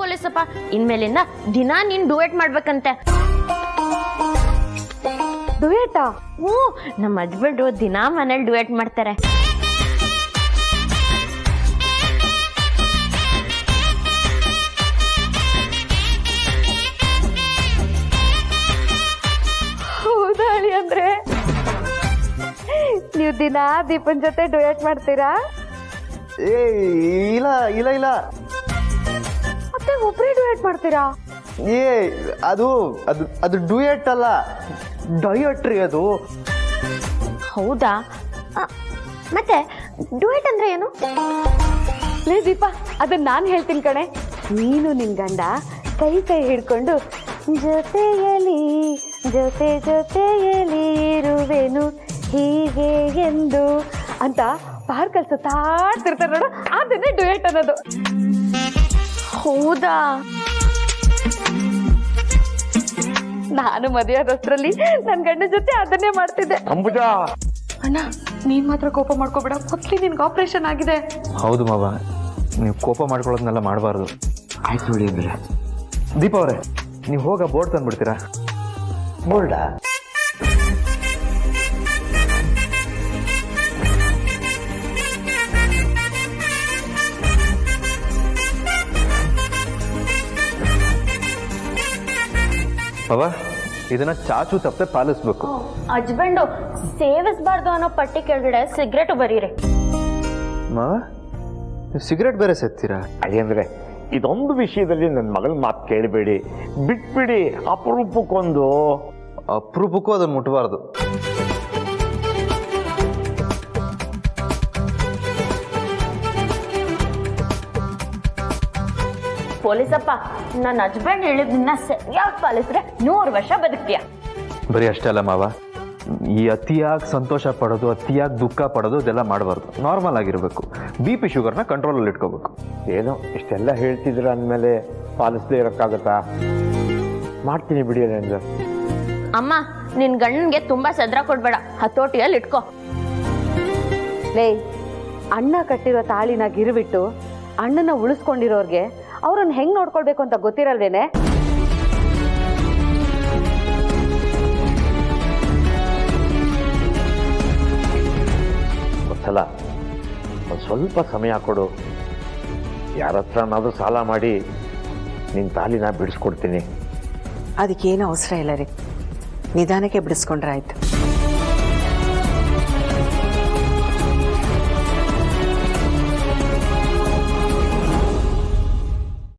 ಪೊಲೀಸಪ್ಪ, ಇನ್ಮೇಲಿಂದ ದಿನಾ ನೀನ್ ಡುಯೆಟ್ ಮಾಡ್ಬೇಕಂತೆ. ಡುಯೆಟಾ? ಹ್ಞೂ, ನಮ್ಮ ಹಸ್ಬೆಂಡು ದಿನಾ ಮನೇಲಿ ಡುಯೆಟ್ ಮಾಡ್ತಾರೆ. ಹೌದಾ ಅಳಿ ಅಂದ್ರೆ ನೀವು ದಿನಾ ದೀಪನ್ ಜೊತೆ ಡುಯೆಟ್ ಮಾಡ್ತೀರಾ? ಏ ಇಲ್ಲ ಇಲ್ಲ ಇಲ್ಲ, ಮತ್ತೆ ಒಬ್ರೇ ಡುಯೆಟ್ ಮಾಡ್ತೀರಾ? ಏ ಅದು ಅದು ಅದು ಡುಯೆಟ್ ಅಲ್ಲ, ಡಯಟ್ರಿ ಅದು. ಹೌದಾ? ಮತ್ತೆ ಡುಯೆಟ್ ಅಂದ್ರೆ ಏನು? ಲೇ ದೀಪ, ಅದನ್ನ ನಾನು ಹೇಳ್ತೀನಿ ಕಣೆ. ನೀನು ನಿನ್ ಗಂಡ ಕೈ ಕೈ ಹಿಡ್ಕೊಂಡು ಜೊತೆಯಲಿ ಜೊತೆ ಜೊತೆಯಲಿ ಇರುವೆನು ಹೀಗೆ ಎಂದು ಅಂತ ಪಾರ್ಕಲ್ ಸುತ್ತಾಡ್ತಿರ್ತಾರೆ ನೋಡು, ಅದನ್ನೇ ಡುಯೆಟ್ ಅನ್ನೋದು. ಹೌದಾ? ನಾನು ಮದುವೆ ಆದಷ್ಟರಲ್ಲಿ ನನ್ನ ಗಂಡ ಜೊತೆ ಅದನ್ನೇ ಮಾಡ್ತಿದ್ದೆ. ಅಂಬುಜಾ, ಅಣ್ಣ ನೀನ್ ಮಾತ್ರ ಕೋಪ ಮಾಡ್ಕೋಬೇಡ, ಮೊದ್ಲಿ ನಿನ್ಗೆ ಆಪರೇಷನ್ ಆಗಿದೆ. ಹೌದು ಮಾವ, ನೀವು ಕೋಪ ಮಾಡ್ಕೊಳ್ಳೋದನ್ನೆಲ್ಲ ಮಾಡಬಾರ್ದು. ಆಯ್ತು ನೋಡಿ ಅಂದ್ರೆ ದೀಪ ಅವರೇ, ನೀವು ಹೋಗ ಬೋರ್ಡ್ ತಂದ್ಬಿಡ್ತೀರಾ? ಬೋರ್ಡ? ಬಾಬಾ, ಇದನ್ನ ಚಾಚು ತಪ್ಪೆ ಪಾಲಿಸ್ಬೇಕು. ಹಸ್ಬೆಂಡು ಸೇವಿಸಬಾರ್ದು ಅನ್ನೋ ಪಟ್ಟಿ ಕೆಳಗಡೆ ಸಿಗರೇಟ್ ಬರೀರಿ. ಮಾವ, ನೀವು ಸಿಗರೇಟ್ ಬೇರೆ ಸೇರ್ತೀರಾ? ಅದೇಂದ್ರೆ ಇದೊಂದು ವಿಷಯದಲ್ಲಿ ನನ್ನ ಮಗಳ ಮಾತು ಕೇಳಬೇಡಿ, ಬಿಟ್ಬಿಡಿ. ಅಪರೂಪಕ್ಕೊಂದು. ಅಪರೂಪಕ್ಕೂ ಅದನ್ನು ಮುಟ್ಟಬಾರ್ದು. ಪೊಲೀಸಪ್ಪ, ನನ್ನ ಹಸ್ಬೆಂಡ್ ಹೇಳಿದ್ದನ್ನ ಸರಿಯಾಗಿ ಪಾಲಿಸಿದ್ರೆ 100 ವರ್ಷ ಬದುಕ್ತೀಯ. ಬರೀ ಅಷ್ಟೇ ಅಲ್ಲ ಮಾವ, ಈ ಅತಿಯಾಗಿ ಸಂತೋಷ ಪಡೋದು, ಅತಿಯಾಗಿ ದುಃಖ ಪಡೋದು ಇದೆಲ್ಲ ಮಾಡಬಾರ್ದು. ನಾರ್ಮಲ್ ಆಗಿರಬೇಕು. BP ಶುಗರ್ನ ಕಂಟ್ರೋಲಲ್ಲಿ ಇಟ್ಕೋಬೇಕು. ಏನೋ ಇಷ್ಟೆಲ್ಲ ಹೇಳ್ತಿದ್ರ ಅಂದಮೇಲೆ ಪಾಲಿಸದೇ ಇರೋಕ್ಕಾಗತ್ತಾ? ಮಾಡ್ತೀನಿ ಬಿಡಿ ರೇಂಜರ್. ಅಮ್ಮ, ನಿನ್ ಗಂಡನ್ಗೆ ತುಂಬಾ ಸದ್ರ ಕೊಡ್ಬೇಡ, ಹತೋಟಿಯಲ್ಲಿ ಇಟ್ಕೋ. ಲೇ, ಅಣ್ಣ ಕಟ್ಟಿರೋ ತಾಳಿನ ಗಿರುಬಿಟ್ಟು ಅಣ್ಣನ ಉಳಿಸ್ಕೊಂಡಿರೋರ್ಗೆ ಅವ್ರನ್ನ ಹೆಂಗ್ ನೋಡ್ಕೊಳ್ಬೇಕು ಅಂತ ಗೊತ್ತಿರಲ್ವೇನೆ? ಒಂದ್ಸಲ ಒಂದು ಸ್ವಲ್ಪ ಸಮಯ ಕೊಡು, ಯಾರ ಹತ್ರನಾದ್ರೂ ಸಾಲ ಮಾಡಿ ನಿನ್ನ ತಾಲಿನ ಬಿಡಿಸ್ಕೊಡ್ತೀನಿ. ಅದಕ್ಕೇನು ಅವಸರ ಇಲ್ಲ ರೀ, ನಿಧಾನಕ್ಕೆ ಬಿಡಿಸ್ಕೊಂಡ್ರೆ ಆಯ್ತು.